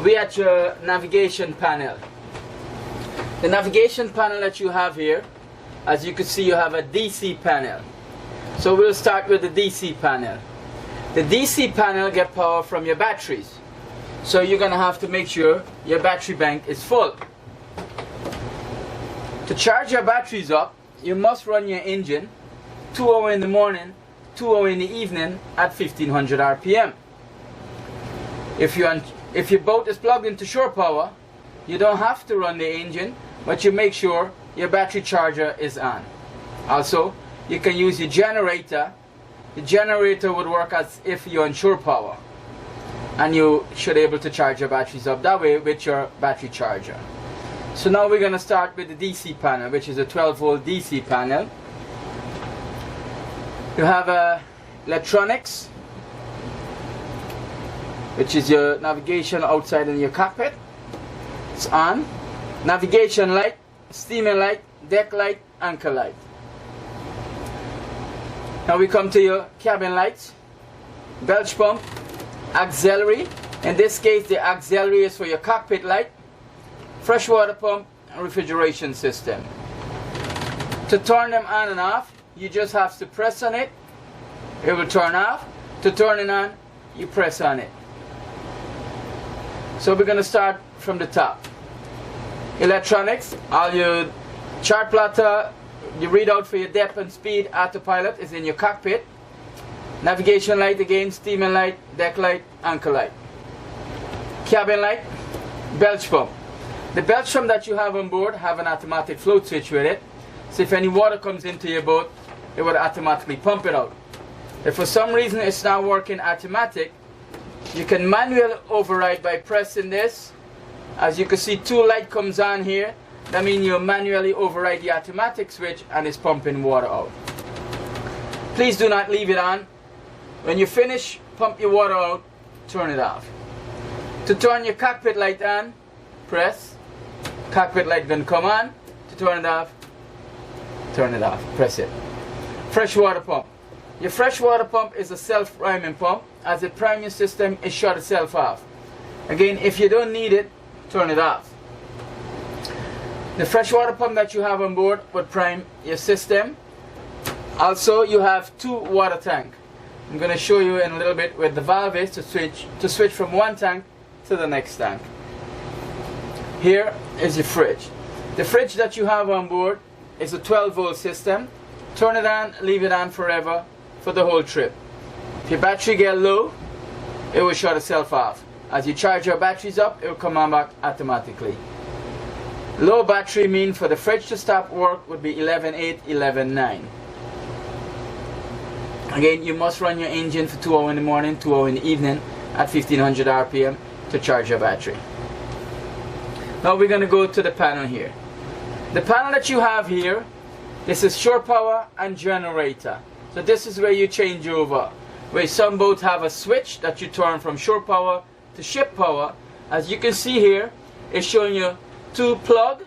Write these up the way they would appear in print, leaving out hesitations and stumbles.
we at your navigation panel. The navigation panel that you have here, as you can see, you have a DC panel. So we'll start with the DC panel. The DC panel gets power from your batteries. So you're going to have to make sure your battery bank is full. To charge your batteries up, you must run your engine 2 hours in the morning, 2 hours in the evening at 1500 RPM. If your boat is plugged into shore power, you don't have to run the engine, but you make sure your battery charger is on. Also, you can use your generator. The generator would work as if you're on shore power, and you should be able to charge your batteries up that way with your battery charger. So now we're going to start with the DC panel, which is a 12-volt DC panel. You have electronics, which is your navigation outside in your cockpit. It's on. Navigation light, steaming light, deck light, anchor light. Now we come to your cabin lights, belch pump, auxiliary. In this case, the auxiliary is for your cockpit light, freshwater pump, and refrigeration system. To turn them on and off, you just have to press on it. It will turn off. To turn it on, you press on it. So we're going to start from the top. Electronics, all your chart plotter, your readout for your depth and speed, autopilot is in your cockpit. Navigation light again, steaming light, deck light, anchor light. Cabin light, belch pump. The belch pump that you have on board have an automatic float switch with it. So if any water comes into your boat, it would automatically pump it out. If for some reason it's not working automatic, you can manually override by pressing this. As you can see, 2 light comes on here. That means you manually override the automatic switch and it's pumping water out. Please do not leave it on. When you finish, pump your water out, turn it off. To turn your cockpit light on, press. Cockpit light then come on. To turn it off, press it. Freshwater pump. Your freshwater pump is a self-priming pump. As the priming system, it shut itself off. Again, if you don't need it, turn it off. The freshwater pump that you have on board would prime your system. Also, you have 2 water tanks. I'm going to show you in a little bit where the valve is to switch from one tank to the next tank. Here is your fridge. The fridge that you have on board is a 12-volt system. Turn it on, leave it on forever for the whole trip. If your battery gets low, it will shut itself off. As you charge your batteries up, it will come on back automatically. Low battery mean for the fridge to stop work would be 11.8, 11.9. Again, you must run your engine for 2 hours in the morning, 2 hours in the evening at 1500 RPM to charge your battery. Now we're going to go to the panel here. The panel that you have here, this is shore power and generator. So this is where you change over. Where some boats have a switch that you turn from shore power to ship power. As you can see here, it's showing you 2 plugs.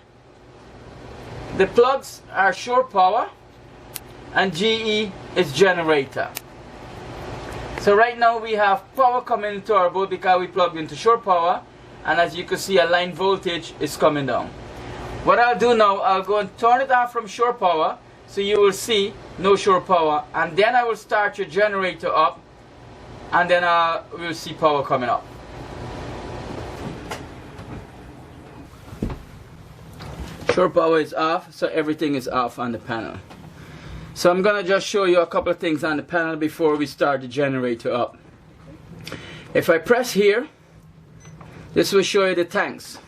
The plugs are shore power and GE is generator. So right now we have power coming into our boat because we plugged into shore power, and as you can see, a line voltage is coming down. What I'll do now, I'll go and turn it off from shore power so you will see no shore power, and then I will start your generator up, and then we'll see power coming up. Shore power is off, so everything is off on the panel. So I'm going to just show you a couple of things on the panel before we start the generator up. If I press here, this will show you the tanks.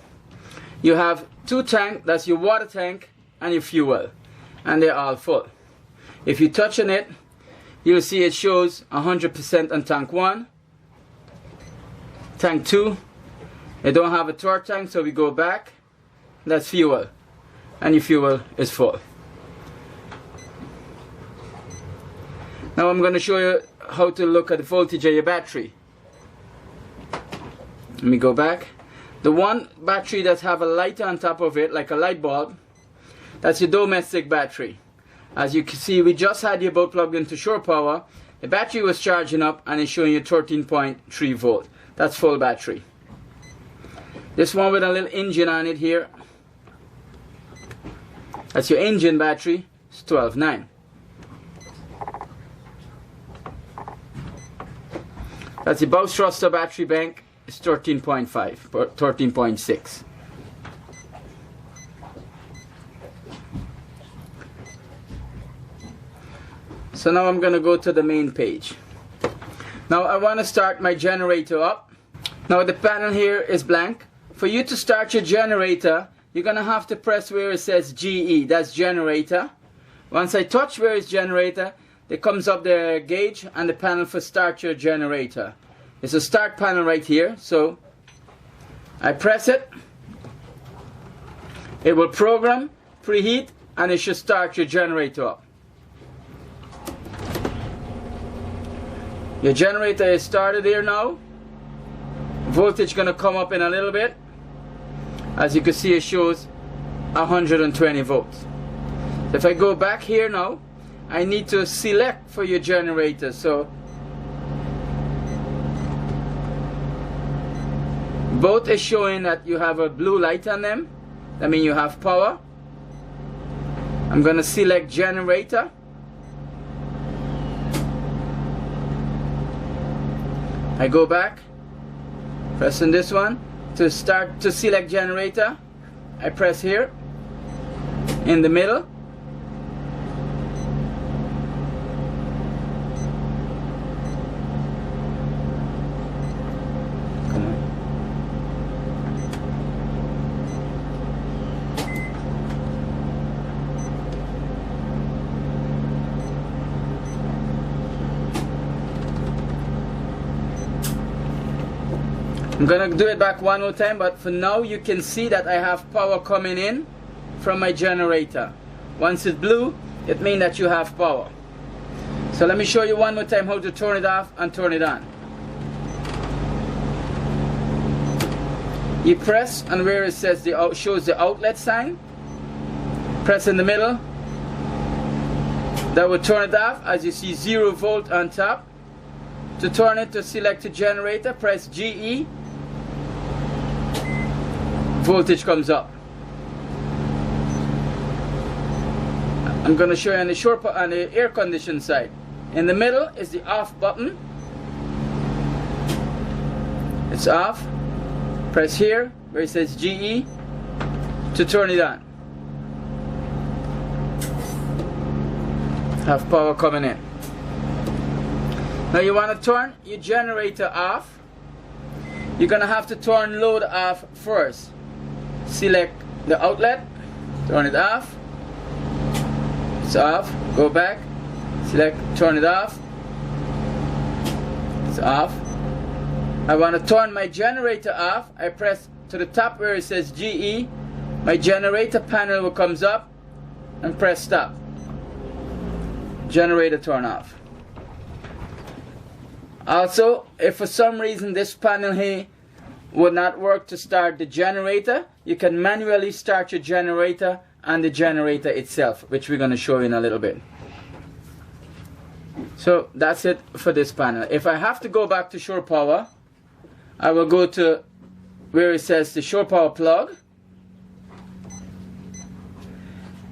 You have 2 tanks, that's your water tank and your fuel, and they're all full. If you touch on it, you'll see it shows 100% on tank 1, tank 2. They don't have a third tank, so we go back. That's fuel, and your fuel is full. Now I'm going to show you how to look at the voltage of your battery. Let me go back. The one battery that have a light on top of it, like a light bulb, that's your domestic battery. As you can see, we just had your boat plugged into shore power. The battery was charging up and it's showing you 13.3 volt. That's full battery. This one with a little engine on it here, that's your engine battery, it's 12.9. That's the bow thruster battery bank, it's 13.5 or 13.6. So now I'm going to go to the main page. Now I want to start my generator up. Now the panel here is blank. For you to start your generator, you're going to have to press where it says GE, that's generator. Once I touch where it's generator, it comes up the gauge and the panel for start your generator. It's a start panel right here, so I press it. It will program, preheat, and it should start your generator up. Your generator is started here now. Voltage gonna come up in a little bit. As you can see, it shows 120 volts. So if I go back here now, I need to select for your generator. So both is showing that you have a blue light on them. That means you have power. I'm gonna select generator. I go back, pressing this one to start to select generator. I press here in the middle. Come on. I'm gonna do it back one more time, but for now you can see that I have power coming in from my generator. Once it's blue, it means that you have power. So let me show you one more time how to turn it off and turn it on. You press and where it says shows the outlet sign, press in the middle. That will turn it off. As you see, 0 volt on top. To turn it to select the generator, press GE. Voltage comes up. I'm going to show you on the air condition side. In the middle is the off button. It's off. Press here where it says GE to turn it on. Have power coming in. Now you want to turn your generator off. You're going to have to turn load off first. Select the outlet, turn it off. It's off. Go back, select, turn it off. It's off. I want to turn my generator off. I press to the top where it says GE. My generator panel will comes up and press stop. Generator turn off. Also, if for some reason this panel here would not work to start the generator, you can manually start your generator and the generator itself, which we're going to show you in a little bit. So that's it for this panel. If I have to go back to shore power, I will go to where it says the shore power plug.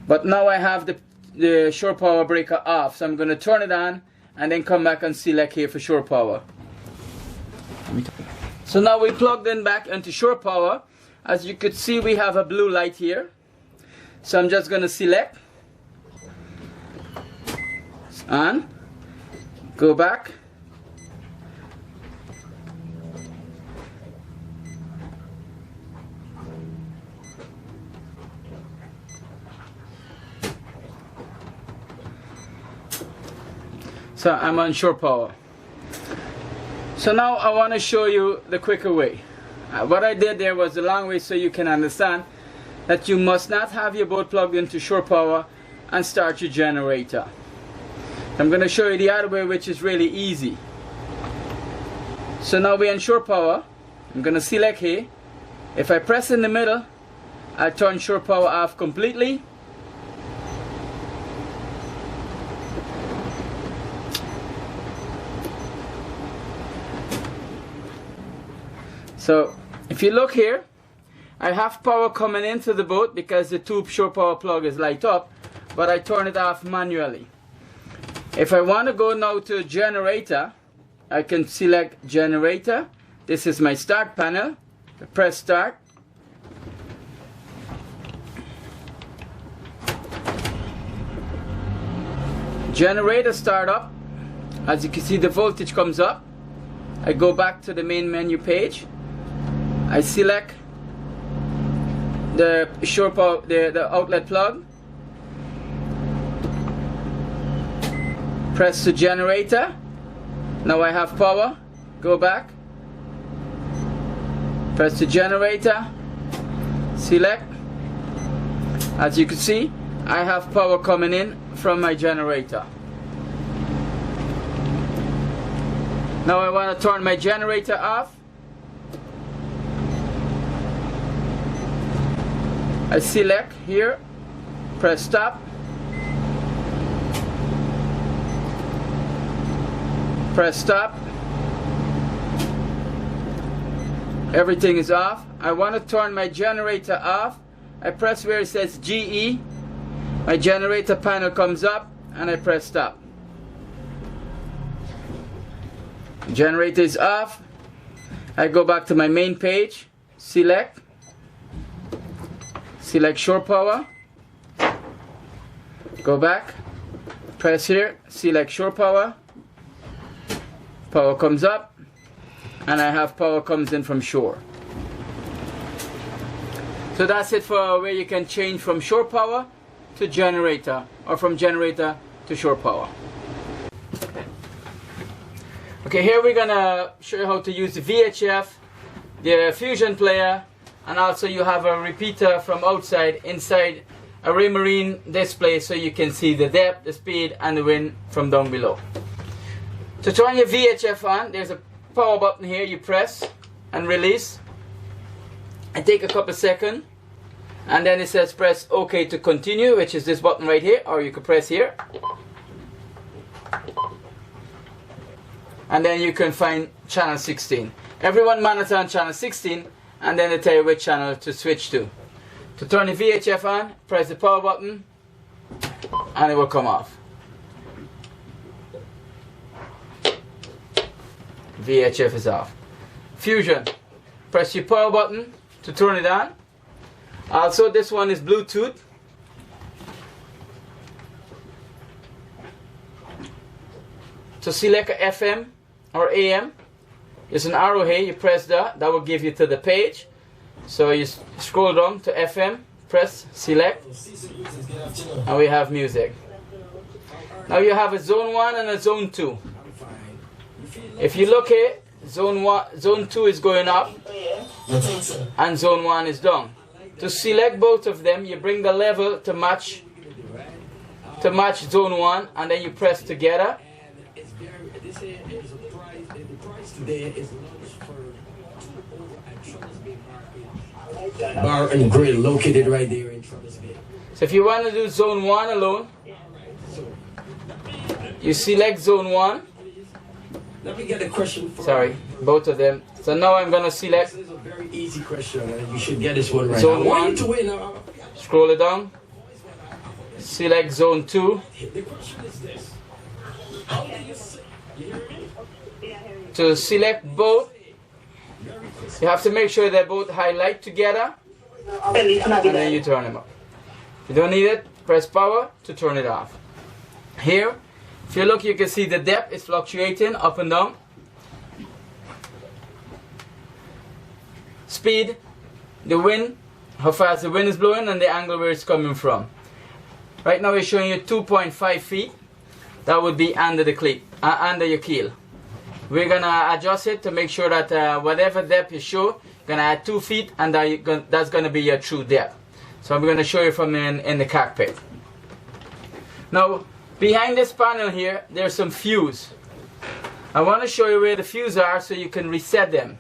But now I have the shore power breaker off, so I'm going to turn it on and then come back and select here for shore power. So now we plugged in back into shore power. As you could see, we have a blue light here. So I'm just going to select. It's on. Go back. So I'm on shore power. So now I want to show you the quicker way. What I did there was the long way so you can understand that you must not have your boat plugged into shore power and start your generator. I'm going to show you the other way, which is really easy. So now we're on shore power. I'm going to select here. If I press in the middle, I'll turn shore power off completely. So if you look here, I have power coming into the boat because the tube shore power plug is light up, but I turn it off manually. If I want to go now to generator, I can select generator. This is my start panel. I press start. Generator start up. As you can see, the voltage comes up. I go back to the main menu page. I select the shore power, the outlet plug. Press the generator. Now I have power. Go back. Press the generator. Select. As you can see, I have power coming in from my generator. Now I want to turn my generator off. I select here, press stop, press stop. Everything is off. I want to turn my generator off. I press where it says GE. My generator panel comes up and I press stop. Generator is off. I go back to my main page, select shore power, go back, press here, select shore power, power comes up, and I have power comes in from shore. So that's it for where you can change from shore power to generator, or from generator to shore power. Okay, here we're gonna show you how to use the VHF, the fusion player, and also you have a repeater from outside inside a Raymarine display so you can see the depth, the speed, and the wind from down below. To turn your VHF on, there's a power button here. You press and release. It takes a couple seconds, and then it says press OK to continue, which is this button right here, or you could press here. And then you can find channel 16. Everyone monitor on channel 16, and then they tell you which channel to switch to. To turn the VHF on, press the power button, and it will come off. VHF is off. Fusion, press your power button to turn it on. Also, this one is Bluetooth. To select a FM or AM, there's an arrow here, you press that will give you to the page. So you scroll down to FM, press select, and we have music. Now you have a zone 1 and a zone 2. If you look here, zone 2 is going up and zone 1 is down. To select both of them, you bring the level to match zone 1, and then you press together. Bar and grill located right there in Trellisville. So if you want to do zone 1 alone, you select zone 1. Let me get a question for Sorry, both of them. So now I'm going to select. This is a very easy question. You should get this one right. Zone now. 1. To win. Scroll it down. Select zone 2. The question is this. How do you say? You hear me? To select both, you have to make sure they're both highlight together, and then you turn them up. If you don't need it, press power to turn it off. Here, if you look, you can see the depth is fluctuating up and down. Speed, the wind, how fast the wind is blowing, and the angle where it's coming from. Right now we're showing you 2.5 feet. That would be under the cleat, under your keel. We're gonna adjust it to make sure that whatever depth you show, gonna add 2 feet, and that's gonna be your true depth. So I'm gonna show you from in the cockpit. Now, behind this panel here, there's some fuse. I want to show you where the fuse are so you can reset them.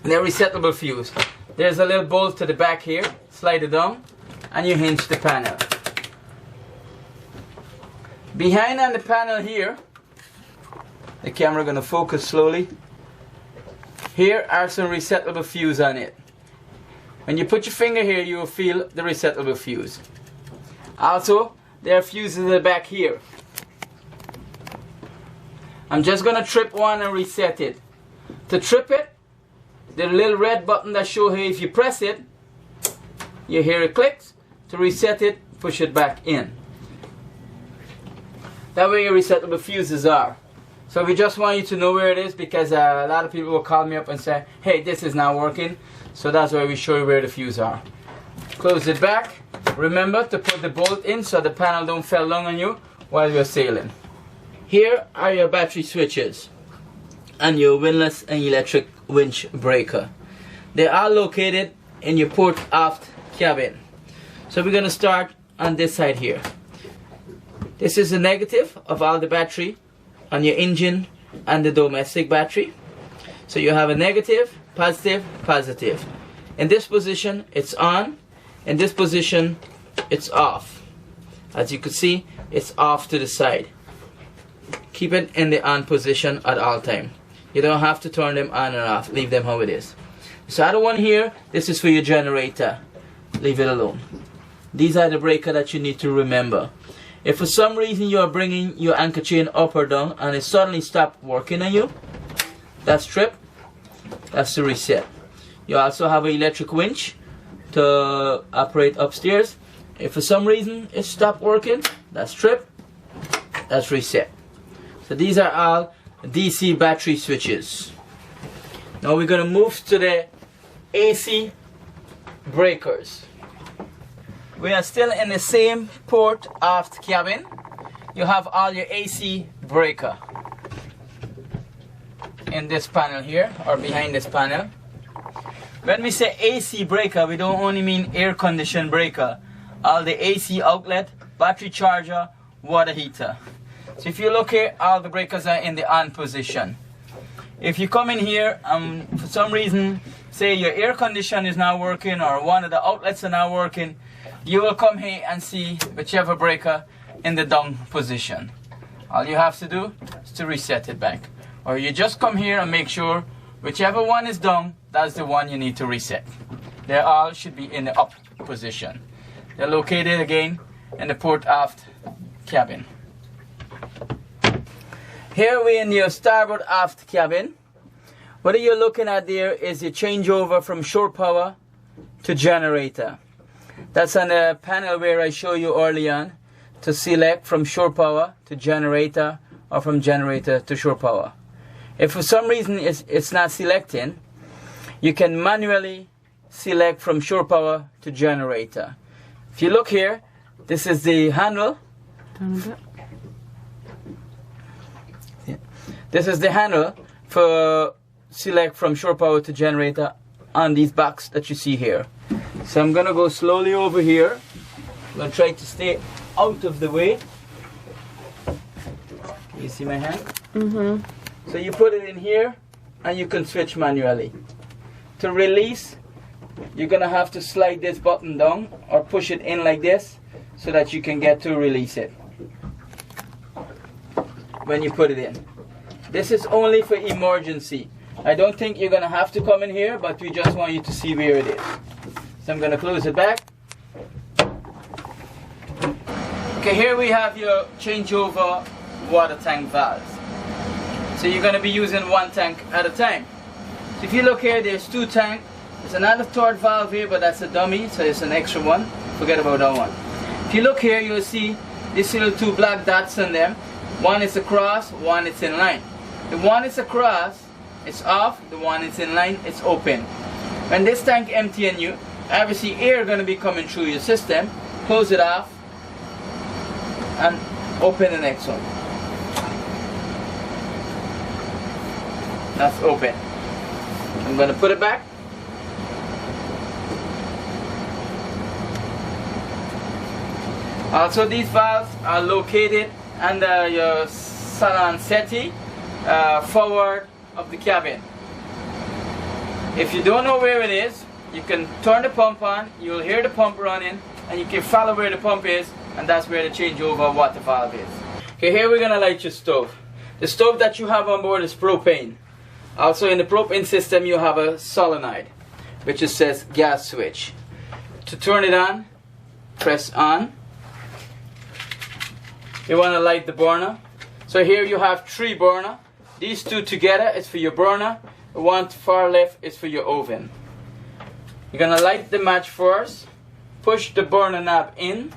They're resettable fuse. There's a little bolt to the back here. Slide it down, and you hinge the panel. Behind on the panel here, the camera gonna focus slowly. Here are some resettable fuse on it. When you put your finger here, you will feel the resettable fuse. Also, there are fuses in the back here. I'm just going to trip one and reset it. To trip it, the little red button that shows here, if you press it, you hear it clicks. To reset it, push it back in. That way your resettable fuses are. So we just want you to know where it is, because a lot of people will call me up and say, hey, this is not working. So that's why we show you where the fuses are. Close it back. Remember to put the bolt in so the panel don't fall down on you while you're sailing. Here are your battery switches and your windlass and electric winch breaker. They are located in your port aft cabin. So we're going to start on this side here. This is the negative of all the battery on your engine and the domestic battery. So you have a negative, positive, positive. In this position it's on. In this position it's off. As you can see, it's off to the side. Keep it in the on position at all time. You don't have to turn them on and off. Leave them how it is. So other one here, this is for your generator. Leave it alone. These are the breaker that you need to remember. If for some reason you are bringing your anchor chain up or down and it suddenly stopped working on you, that's trip. That's the reset. You also have an electric winch to operate upstairs. If for some reason it stopped working, that's trip. That's reset. So these are all DC battery switches. Now we're going to move to the AC breakers. We are still in the same port aft cabin. You have all your AC breaker in this panel here, or behind this panel. When we say AC breaker, we don't only mean air conditioned breaker. All the AC outlet, battery charger, water heater. So if you look here, all the breakers are in the on position. If you come in here and for some reason, say your air conditioner is not working or one of the outlets are not working, you will come here and see whichever breaker in the down position. All you have to do is to reset it back. Or you just come here and make sure whichever one is down, that's the one you need to reset. They all should be in the up position. They're located again in the port aft cabin. Here we're in your starboard aft cabin. What you're looking at there is your changeover from shore power to generator. That's on the panel where I show you early on to select from shore power to generator or from generator to shore power. If for some reason it's not selecting, you can manually select from shore power to generator. If you look here, this is the handle. This is the handle for select from shore power to generator on these boxes that you see here. So I'm going to go slowly over here. I'm going to try to stay out of the way. You see my hand? Mm-hmm. So you put it in here and you can switch manually. To release, you're going to have to slide this button down or push it in like this so that you can get to release it when you put it in. This is only for emergency. I don't think you're going to have to come in here, but we just want you to see where it is. So I'm going to close it back. Okay, here we have your changeover water tank valves. So you're going to be using one tank at a time. So if you look here, there's two tanks. There's another third valve here, but that's a dummy, so it's an extra one. Forget about that one. If you look here, you'll see these little two black dots on them. One is across, one is in line. The one is across, it's off. The one is in line, it's open. When this tank empty and you obviously air going to be coming through your system, close it off and open the next one. That's open. I'm going to put it back. Also, these valves are located under your salon settee forward of the cabin. If you don't know where it is, you can turn the pump on, you'll hear the pump running, and you can follow where the pump is, and that's where the changeover water valve is. Okay, here we're going to light your stove. The stove that you have on board is propane. Also in the propane system you have a solenoid. which it says gas switch. To turn it on, press on. You want to light the burner. So here you have 3 burner. These 2 together is for your burner. The one far left is for your oven. You're going to light the match first. Push the burner knob in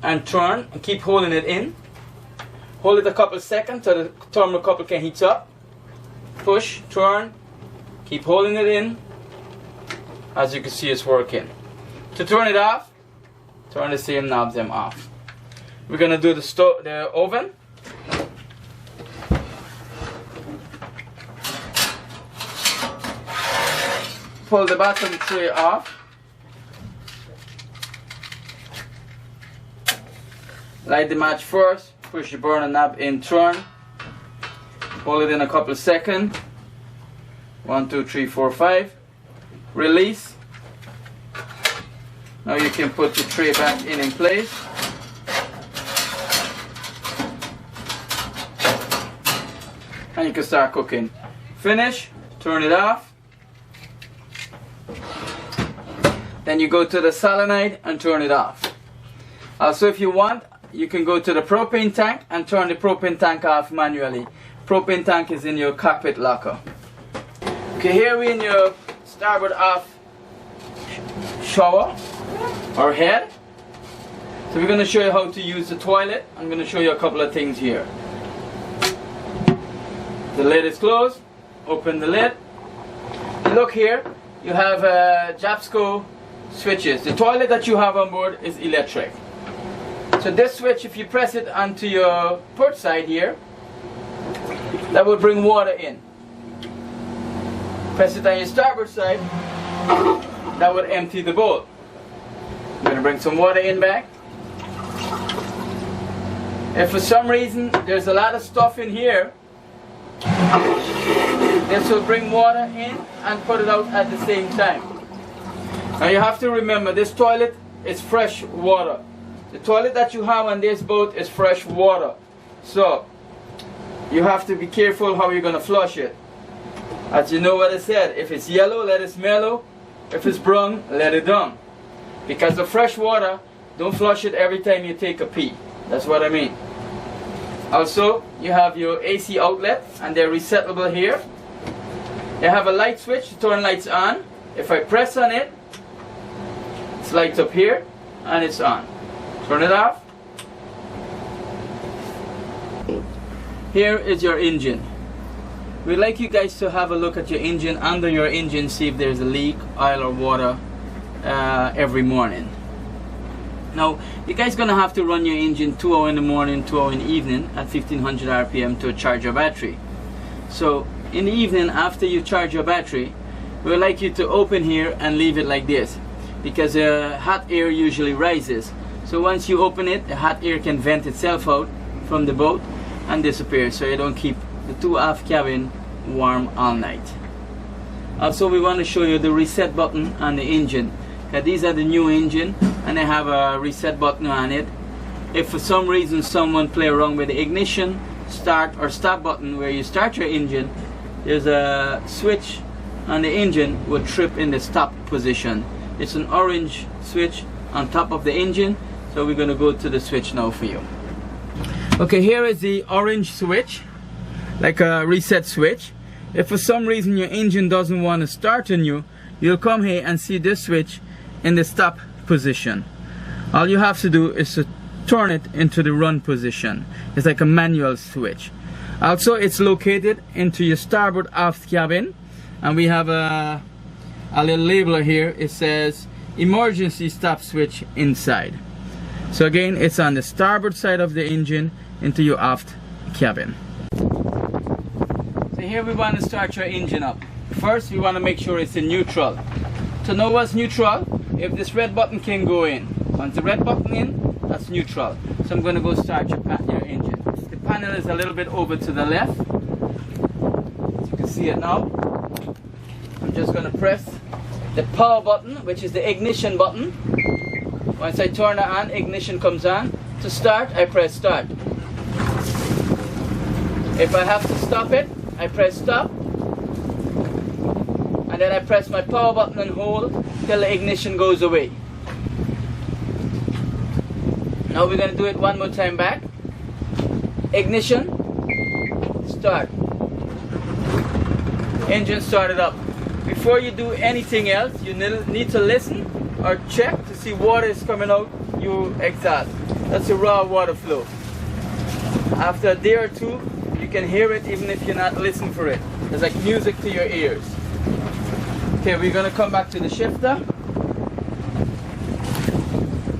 and turn and keep holding it in. Hold it a couple seconds so the thermocouple can heat up. Push, turn, keep holding it in. As you can see, it's working. To turn it off, turn the same knobs them off. We're gonna do the oven. Pull the bottom tray off. Light the match first. Push the burner knob in, turn. Hold it in a couple of seconds. 1, 2, 3, 4, 5. Release. Now you can put the tray back in place. And you can start cooking. Finish. Turn it off. Then you go to the solenoid and turn it off. Also, if you want, you can go to the propane tank and turn the propane tank off manually. Propane tank is in your cockpit locker. Okay, here we're in your starboard aft shower or head. So we're going to show you how to use the toilet. I'm going to show you a couple of things here. The lid is closed. Open the lid. Look here, you have Japsco switches. The toilet that you have on board is electric. So this switch, if you press it onto your port side here, that will bring water in. Press it on your starboard side, that would empty the bowl. I'm going to bring some water in back. If for some reason there's a lot of stuff in here, this will bring water in and put it out at the same time. Now you have to remember, this toilet is fresh water. The toilet that you have on this boat is fresh water. So you have to be careful how you're going to flush it. As you know what I said, if it's yellow, let it mellow. If it's brown, let it down. Because the fresh water, don't flush it every time you take a pee. That's what I mean. Also, you have your AC outlet, and they're resettable here. You have a light switch to turn lights on. If I press on it, it's lights up here, and it's on. Turn it off. Here is your engine. We'd like you guys to have a look at your engine, under your engine, see if there's a leak, oil or water every morning. Now, you guys gonna have to run your engine 2 hours in the morning, 2 hours in the evening at 1500 RPM to charge your battery. So in the evening, after you charge your battery, we'd like you to open here and leave it like this, because hot air usually rises. So once you open it, the hot air can vent itself out from the boat and disappear, so you don't keep the 2 aft cabin warm all night. Also, we want to show you the reset button on the engine. These are the new engine, and they have a reset button on it. If for some reason someone play around with the ignition, start or stop button where you start your engine, there's a switch on the engine would trip in the stop position. It's an orange switch on top of the engine, so we're going to go to the switch now for you. Okay, here is the orange switch, like a reset switch. If for some reason your engine doesn't want to start on you, you'll come here and see this switch in the stop position. All you have to do is to turn it into the run position. It's like a manual switch. Also, it's located into your starboard aft cabin, and we have a little label here. It says emergency stop switch inside. So again, it's on the starboard side of the engine into your aft cabin. So here we want to start your engine up. First, we want to make sure it's in neutral. To know what's neutral, if this red button can go in. Once the red button in, that's neutral. So I'm going to go start your engine. The panel is a little bit over to the left. As you can see it now. I'm just going to press the power button, which is the ignition button. Once I turn it on, ignition comes on. To start, I press start. If I have to stop it, I press stop. and then I press my power button and hold till the ignition goes away. Now we're going to do it one more time back. Ignition, start. Engine started up. Before you do anything else, you need to listen or check to see water is coming out your exhaust. That's a raw water flow. After a day or two, you can hear it even if you're not listening for it. It's like music to your ears. Okay, we're gonna come back to the shifter.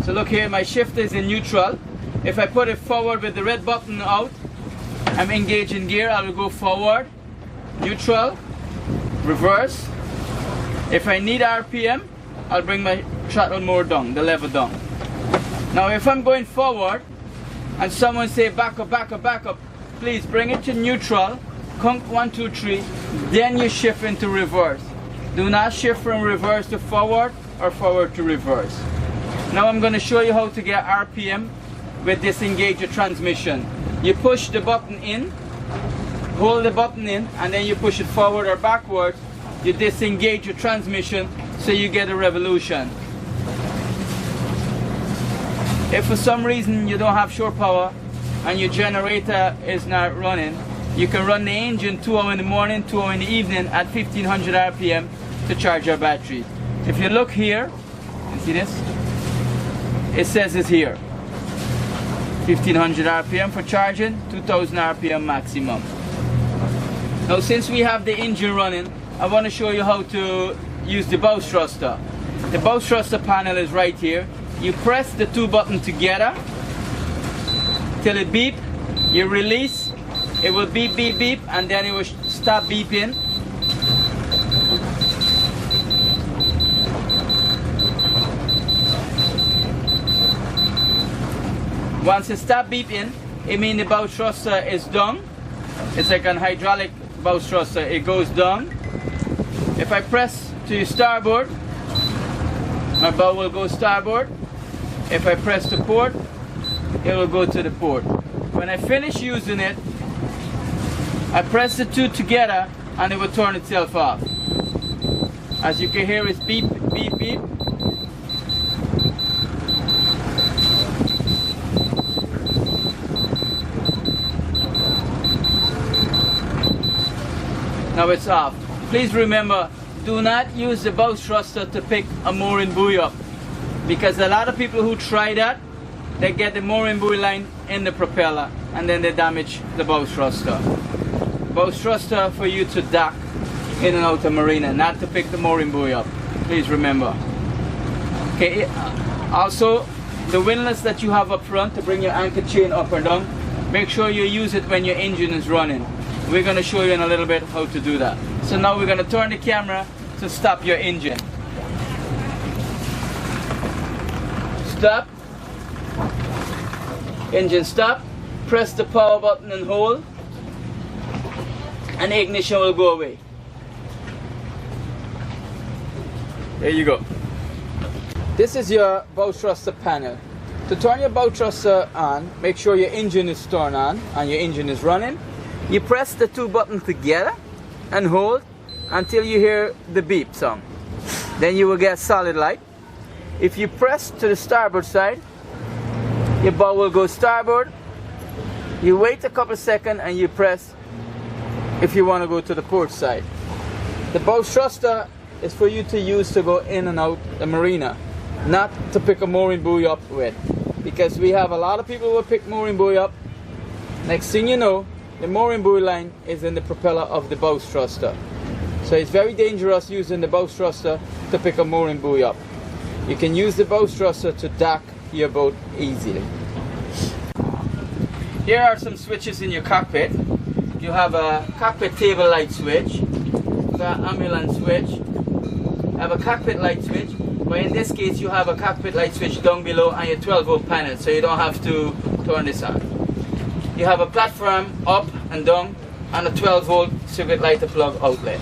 So look here, my shifter is in neutral. If I put it forward with the red button out, I'm engaged in gear. I will go forward, neutral, reverse. If I need RPM, I'll bring my throttle more down, the level down. Now if I'm going forward and someone say back up, back up, back up, please bring it to neutral, conk 1, 2, 3, then you shift into reverse. Do not shift from reverse to forward or forward to reverse. Now I'm going to show you how to get RPM with disengage your transmission. You push the button in, hold the button in, and then you push it forward or backwards. You disengage your transmission so you get a revolution. If for some reason you don't have shore power and your generator is not running, you can run the engine 2 hours in the morning, 2 hours in the evening at 1500 RPM to charge your battery. If you look here, you see this? It says it's here. 1500 RPM for charging, 2000 RPM maximum. Now since we have the engine running, I want to show you how to use the bow thruster. The bow thruster panel is right here. You press the 2 buttons together till it beep. You release, it will beep, beep, beep, and then it will stop beeping. Once it stops beeping, it means the bow thruster is done. It's like an hydraulic bow thruster. It goes down. If I press to starboard, my bow will go starboard. If I press the port, it will go to the port. When I finish using it, I press the 2 together and it will turn itself off. As you can hear, it's beep, beep, beep. Now it's off. Please remember, do not use the bow thruster to pick a mooring buoy up, because a lot of people who try that, they get the mooring buoy line in the propeller and then they damage the bow thruster. Bow thruster for you to dock in and out of marina, not to pick the mooring buoy up. Please remember. Okay. Also, the windlass that you have up front to bring your anchor chain up or down, make sure you use it when your engine is running. We're going to show you in a little bit how to do that. So now we're going to turn the camera to stop your engine. Stop. Engine stop. Press the power button and hold, and the ignition will go away. There you go. This is your bow thruster panel. To turn your bow thruster on, make sure your engine is turned on and your engine is running. You press the 2 buttons together and hold until you hear the beep sound. Then you will get solid light. If you press to the starboard side, your bow will go starboard. You wait a couple seconds and you press if you want to go to the port side. The bow thruster is for you to use to go in and out the marina, not to pick a mooring buoy up with. Because we have a lot of people who will pick mooring buoy up. Next thing you know, the mooring buoy line is in the propeller of the bow thruster. So it's very dangerous using the bow thruster to pick a mooring buoy up. You can use the bow thruster to dock your boat easily. Here are some switches in your cockpit. You have a cockpit table light switch, the ambulance switch, you have a cockpit light switch, but in this case you have a cockpit light switch down below and your 12-volt panel, so you don't have to turn this on. You have a platform up and down and a 12-volt circuit lighter plug outlet.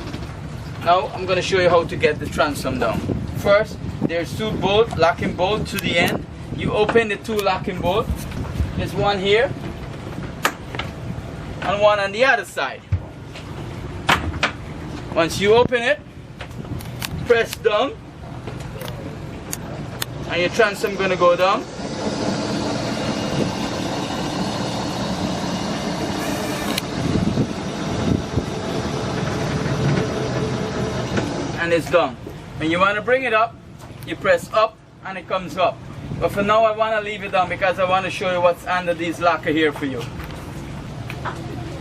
Now I'm going to show you how to get the transom down. First, there's 2 bolts, locking bolt to the end. You open the 2 locking bolts. There's one here and one on the other side. Once you open it, press down, and your transom gonna go down. And it's done. When you want to bring it up, you press up and it comes up. But for now I want to leave it down because I want to show you what's under these locker here for you.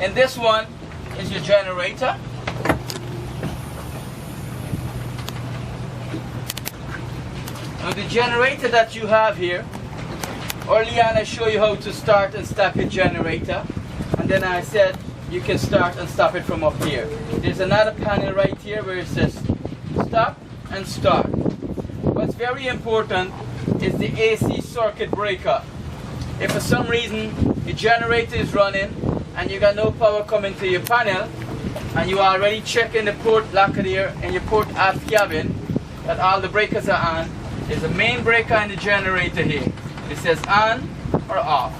And this one is your generator. Now the generator that you have here, earlier on I show you how to start and stop your generator, and then I said you can start and stop it from up here. There's another panel right here where it says stop and start. What's very important is the AC circuit breaker. If for some reason your generator is running and you got no power coming to your panel, and you are already checking the port locker there in your port aft cabin that all the breakers are on, there's a main breaker in the generator here. It says on or off.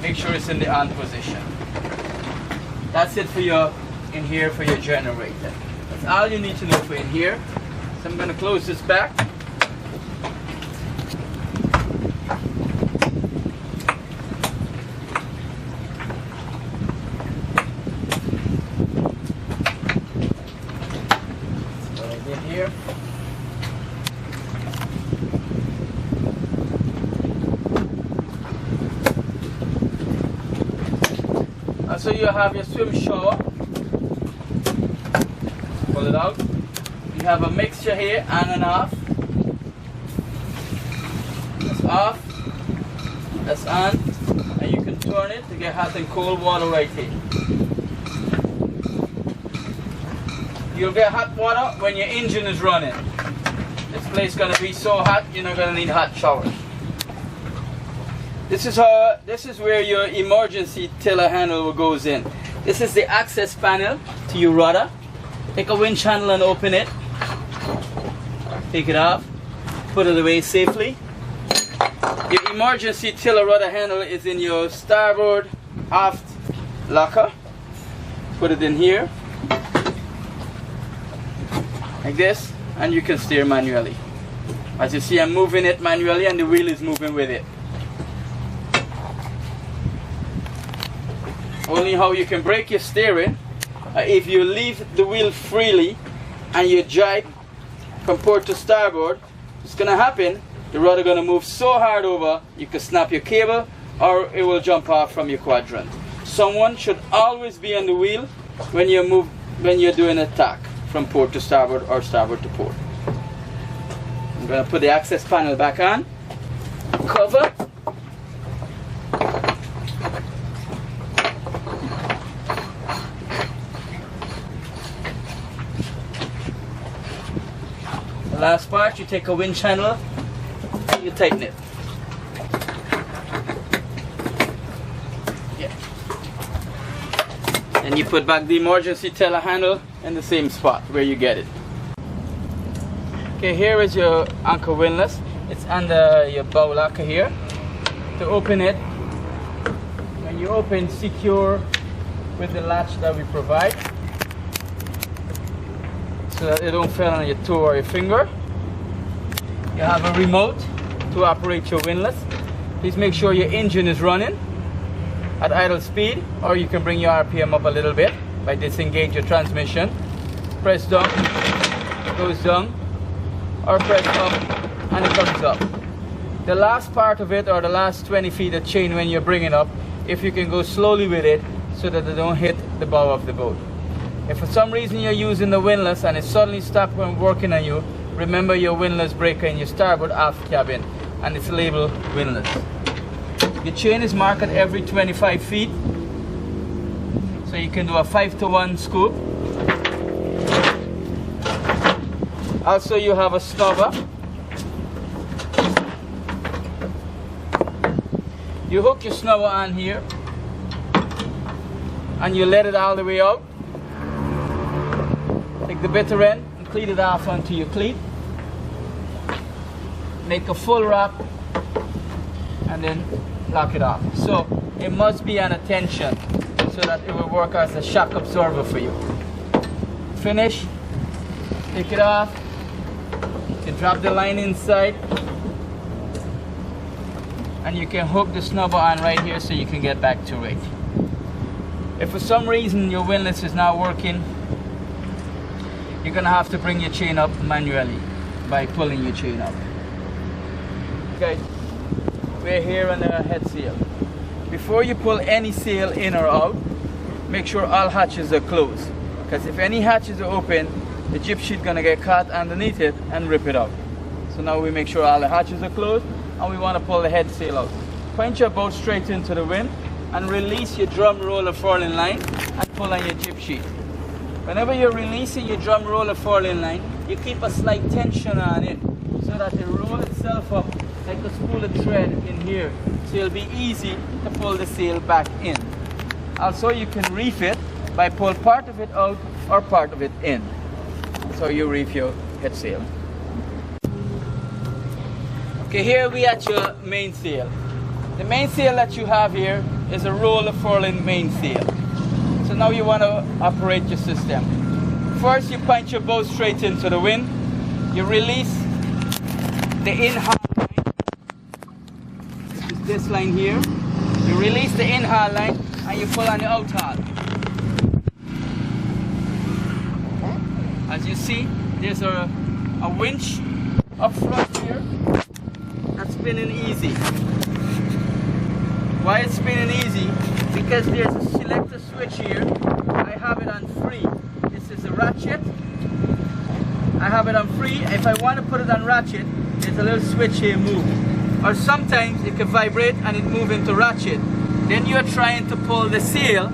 Make sure it's in the on position. That's it for your in here for your generator. That's all you need to know for in here. So I'm going to close this back. What I did here. So you have your swim shower. Pull it out. You have a mixture here, on and off. That's off. That's on. And you can turn it to get hot and cold water right here. You'll get hot water when your engine is running. This place is going to be so hot, you're not going to need hot showers. This is where your emergency tiller handle goes in. This is the access panel to your rudder. Take a winch handle and open it. Take it off. Put it away safely. Your emergency tiller rudder handle is in your starboard aft locker. Put it in here. Like this. And you can steer manually. As you see, I'm moving it manually and the wheel is moving with it. Only how you can break your steering if you leave the wheel freely and you jibe from port to starboard. What's going to happen, the rudder going to move so hard over you can snap your cable or it will jump off from your quadrant. Someone should always be on the wheel when you're doing a tack from port to starboard or starboard to port. I'm going to put the access panel back on, cover. The last part, you take a winch handle and you tighten it. Yeah. And you put back the emergency tiller handle in the same spot where you get it. Okay, here is your anchor windlass. It's under your bow locker here. To open it, when you open, secure with the latch that we provide, so that it don't fall on your toe or your finger. You have a remote to operate your windlass. Please make sure your engine is running at idle speed, or you can bring your RPM up a little bit by disengage your transmission. Press down, it goes down, or press up and it comes up. The last part of it, or the last 20 feet of chain when you're bringing up, if you can go slowly with it so that they don't hit the bow of the boat. If for some reason you're using the windlass and it suddenly stops working on you, remember your windlass breaker in your starboard aft cabin, and it's labeled windlass. Your chain is marked at every 25 feet, so you can do a 5-to-1 scoop. Also, you have a snubber. You hook your snubber on here, and you let it all the way out. Take the bitter end and cleat it off onto your cleat. Make a full wrap and then lock it off. So it must be on a tension so that it will work as a shock absorber for you. Finish, take it off, Drop the line inside, and you can hook the snubber on right here so you can get back to it. If for some reason your windlass is not working, you're gonna have to bring your chain up manually by pulling your chain up. Okay, we're here on the head sail. Before you pull any sail in or out, make sure all hatches are closed, because if any hatches are open, the jib sheet gonna get caught underneath it and rip it out. So now we make sure all the hatches are closed, and we want to pull the head sail out. Point your boat straight into the wind and release your drum roller furling line and pull on your jib sheet. Whenever you're releasing your drum roller furling line, you keep a slight tension on it so that it roll itself up like a spool of thread in here, so it'll be easy to pull the sail back in. Also, you can reef it by pull part of it out or part of it in. So you reef your head sail. Okay, here we at your mainsail. The mainsail that you have here is a roller furling mainsail. So now you want to operate your system. First, you point your boat straight into the wind. You release the in-haul line, which is this line here. You release the in-haul line and you pull on the out-haul. As you see, there's a winch up front here that's spinning easy. Why it's spinning easy? Because there's a selector switch here. I have it on free. This is a ratchet. I have it on free. If I want to put it on ratchet, there's a little switch here move. Or sometimes it can vibrate and it move into ratchet. Then you're trying to pull the sail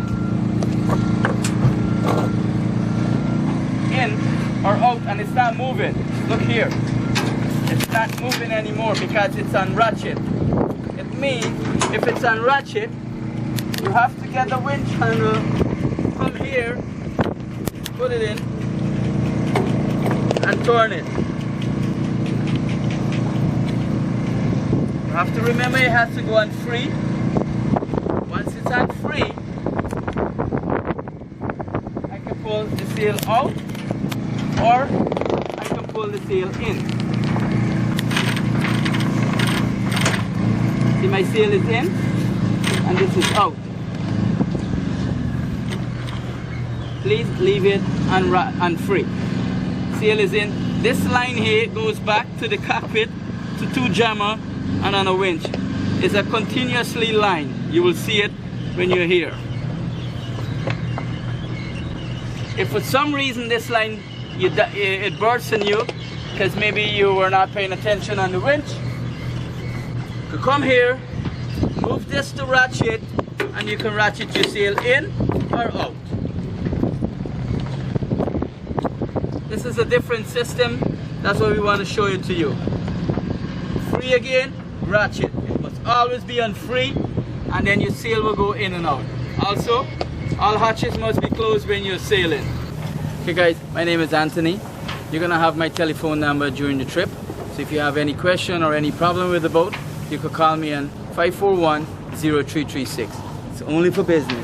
in or out and it's not moving. Look here. It's not moving anymore because it's on ratchet. It means if it's on ratchet, you have to get the winch handle from here, put it in, and turn it. You have to remember it has to go on free. Once it's on free, I can pull the sail out or I can pull the sail in. See, my sail is in and this is out. Please leave it on free. Sail is in. This line here goes back to the cockpit, to two jammer and on a winch. It's a continuously line. You will see it when you're here. If for some reason this line it bursts on you because maybe you were not paying attention on the winch, you come here, move this to ratchet, and you can ratchet your sail in or out. This is a different system. That's what we want to show it to you. Free again, ratchet. It must always be on free, and then your sail will go in and out. Also, all hatches must be closed when you're sailing. Okay guys, my name is Anthony. You're gonna have my telephone number during the trip. So if you have any question or any problem with the boat, you could call me on 541-0336. It's only for business.